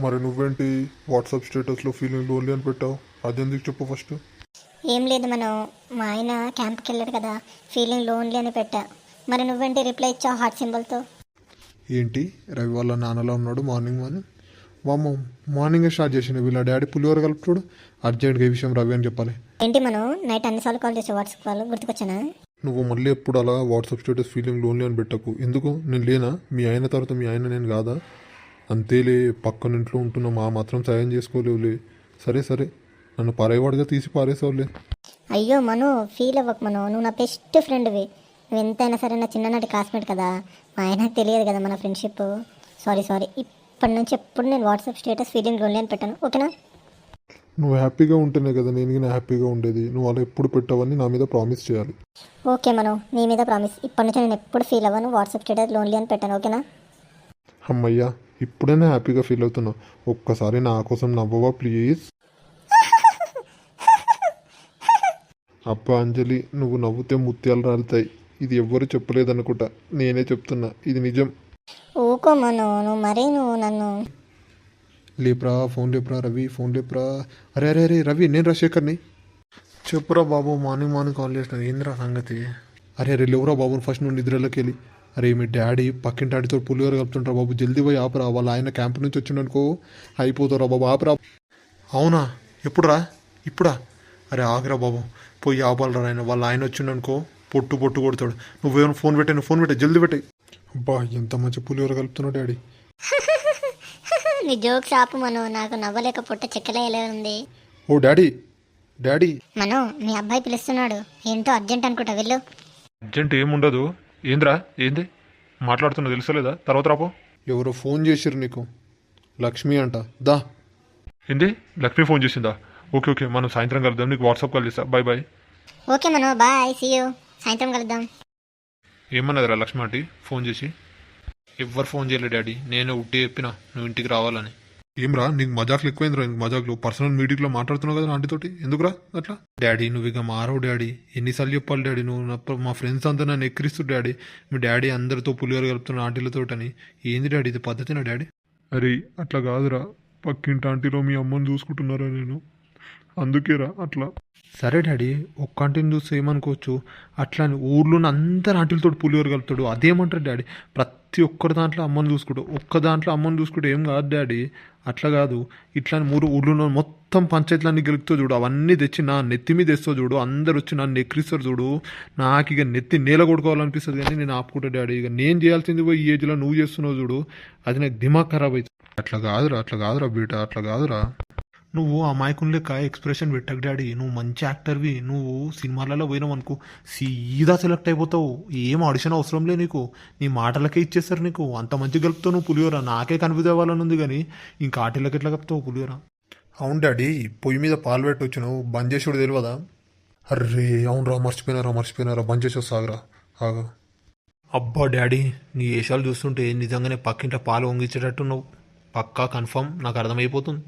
మరి నువ్వేంటి వాట్సాప్ స్టేటస్లో ఫీలింగ్ లోన్లీ అని పెట్టావు? అదెందుకు చెప్పు ఫస్ట్. ఏం లేదు మనం, మా ఆయన క్యాంప్కి వెళ్ళాడు కదా, ఫీలింగ్ లోన్లీ అని పెట్టా. మరి నువ్వేంటి రిప్లై ఇచ్చావు హార్ట్ సింబల్తో? ఏంటి రవి వాళ్ళ నాన్నలా ఉన్నాడు మార్నింగ్ వామ్మో, మార్నింగే స్టార్ట్ చేసిండు వీళ్ళ డాడీ పులిహోర కలుపుతాడు. అర్జెంట్గా ఈ విషయం రవి అని చెప్పాలి. ఏంటి మనం నైట్ అన్నిసార్లు కాల్ చేసే వాట్సాప్ కాల్ గుర్తుకొచ్చానా? నువ్వు మళ్ళీ ఎప్పుడు అలా వాట్సాప్ స్టేటస్ ఫీలింగ్ లోన్లీ అని పెట్టకు. ఎందుకు? నేను లేనా? మీ ఆయన తర్వాత మీ ఆయన నేను కాదా? అంతేలే, పక్కన ఇంట్లో ఉంటున్నా మా మాత్రం సాయం చేసుకోలేవులే. సరే సరే, నన్ను పారేవాడుగా తీసి పారేసావులే. అయ్యో మను, ఫీల్ అవ్వకు మను, నువ్వు నా బెస్ట్ ఫ్రెండ్వి. నువ్వు ఎంతైనా సరే నా చిన్ననాటి క్లాస్మేట్ కదా. మా ఆయనకు తెలియదు కదా మన ఫ్రెండ్షిప్. సారీ సారీ, ఇప్పటి నుంచి ఎప్పుడు నేను వాట్సాప్ స్టేటస్ ఫీలింగ్ లోన్లీ అని పెట్టాను, ఓకేనా? నువ్వు హ్యాపీగా ఉంటేనే కదా నేను హ్యాపీగా ఉండేది. నువ్వు అలా ఎప్పుడు పెట్టావని నా మీద ప్రామిస్ చేయాలి. ఓకే మను, నీ మీద ప్రామిస్. ఇప్పటి నుంచి నేను ఎప్పుడు ఫీల్ అవ్వను వాట్సాప్ స్టేటస్ లోన్లీ అని పెట్టాను, ఓకేనా? అమ్మయ్యా, ఇప్పుడైనా హ్యాపీగా ఫీల్ అవుతున్నావు. ఒక్కసారి నా కోసం నవ్వవా ప్లీజ్? అబ్బా అంజలి, నువ్వు నవ్వుతే ముత్యాలు రాలుతాయి. ఇది ఎవ్వరు చెప్పలేదనుకుంటా, నేనే చెప్తున్నా, ఇది నిజం. ఊకో మను, నువ్వు మరీ నువ్వు నన్ను. లేప్రా, ఫోన్ లేప్రా రవి, ఫోన్ లేప్రా. అరే అరే అరే రవి, నేను రాజశేఖర్ని. చెప్పురా బాబు, మార్నింగ్ మార్నింగ్ కాల్ చేసిన, ఏందిరా సంగతి? అరే అరే లేవురా బాబు, ఫస్ట్ నువ్వు నిద్రలోకి వెళ్ళి. అరే మీ డాడీ పక్కింటి డాడీతో పులిహోర కలుపుతుంటారా బాబు, జల్దీ పోయి ఆపరా. వాళ్ళ ఆయన క్యాంప్ నుంచి వచ్చిండనుకో అయిపోతారా బాబు, ఆపరా. అవునా? ఎప్పుడురా? ఇప్పుడా? అరే ఆగరా బాబు, పోయి ఆపాలరా. ఆయన వాళ్ళ ఆయన వచ్చిండనుకో పొట్టు పొట్టు కొడతాడు. నువ్వేమైనా ఫోన్ పెట్టే జల్దీ పెట్టాయి. అబ్బా, ఎంత మంచి పులిహోర కలుపుతున్నావు డాడీ. నీ జోక్స్ ఆపు మను, నాకు నవ్వలేక పుట్ట చెక్కలే ఉంది. ఓ డాడీ, డాడీ. మను, మీ అబ్బాయి పిలుస్తున్నాడు, ఏంటో అర్జెంట్ అనుకుంటా, వెళ్ళు. అర్జెంట్ ఏముండదు. ఏంద్రా? ఏంది మాట్లాడుతున్నా తెలుసలేదా? తర్వాత రాపో. ఎవరో ఫోన్ చేసిర్రు నీకు, లక్ష్మి అంట. దా. ఏంది? లక్ష్మి ఫోన్ చేసిందా? ఓకే ఓకే, మనం సాయంత్రం కలుద్దాం. నీకు వాట్సాప్ కాల్ చేస్తా. Bye bye. Okay Manu, bye, see you, సాయంత్రం కలుద్దాం. ఏమన్నదిరా లక్ష్మి ఆంటీ ఫోన్ చేసి? ఎవ్వరు ఫోన్ చేయలేదు డాడీ, నేను ఉట్టి చెప్పినా నువ్వు ఇంటికి రావాలని. ఏమ్రా, నీకు మజాక్లు ఎక్కువైందిరా. నీకు మజాక్లు పర్సనల్ మీటింగ్లో మాట్లాడుతున్నావు కదా ఆంటీతోటి, ఎందుకురా అట్లా? డాడీ నువ్వు ఇక మారవు డాడీ, ఎన్నిసార్లు చెప్పాలి డాడీ? నువ్వు మా ఫ్రెండ్స్ అంతా నన్ను ఎక్కిరిస్తు డాడీ. మీ డాడీ అందరితో పులిహోర కలుపుతున్న ఆంటీలతో అని. ఏంది డాడీ ఇది పద్ధతినా డాడీ? అరే అట్లా కాదురా, పక్కింటి ఆంటీలో మీ అమ్మని చూసుకుంటున్నారా నేను, అందుకేరా అట్లా. సరే డాడీ, ఒక్క ఆంటీని చూస్తే ఏమనుకోవచ్చు, అట్లా అని ఊర్లోని అందరు ఆంటీలతో పులిహోర కలుపుతాడు అదేమంటారు డాడీ? ప్రతి ఒక్కరి దాంట్లో అమ్మని చూసుకుంటాడు, ఒక్క దాంట్లో అమ్మని చూసుకుంటే ఏం కాదు డాడీ. అట్లా కాదు, ఇట్లా ఊర్లో మొత్తం పంచాయతీలన్నీ గెలుపుతావు చూడు, అవన్నీ తెచ్చి నా నెత్తి మీద తెస్తావు చూడు, అందరు వచ్చి నన్ను ఎక్కిరిస్తారు చూడు, నాకు ఇక నెత్తి నేల కొడుకోవాలనిపిస్తుంది. కానీ నేను ఆపుకుంటా డాడీ. ఇక నేను చేయాల్సింది పోయి ఈ ఏజ్లో నువ్వు చేస్తున్నావు చూడు, అది నాకు దిమాగ్ ఖరాబ్ అవుతుంది. అట్లా కాదురా బీట, అట్లా కాదురా. నువ్వు అమాయకుని లెక్క ఎక్స్ప్రెషన్ పెట్టకు డాడీ. నువ్వు మంచి యాక్టర్వి, నువ్వు సినిమాలలో పోయినావు అనుకో సీదా సెలెక్ట్ అయిపోతావు. ఏం ఆడిషన్ అవసరం లే నీకు, నీ మాటలకే ఇచ్చేస్తారు నీకు. అంత మంచి గలుపుతావు నువ్వు పులిహోర. నాకే కన్ఫ్యూజ్ అవ్వాలని ఉంది కానీ ఇంకా ఆటలకి ఎట్లా కలుపుతావు పులిహోర? అవును డాడీ, పొయ్యి మీద పాలు పెట్టొచ్చు, నువ్వు బంద్ చేసుడు తెలియదా? అర్రే అవునరా, మర్చిపోయినారా, బంద్ చేసి వస్తాగరా, ఆగా. అబ్బా డాడీ, నీ వేషాలు చూస్తుంటే నిజంగానే పక్కింట పాలు వంగించేటట్టు నువ్వు, పక్కా కన్ఫర్మ్, నాకు అర్థమైపోతుంది.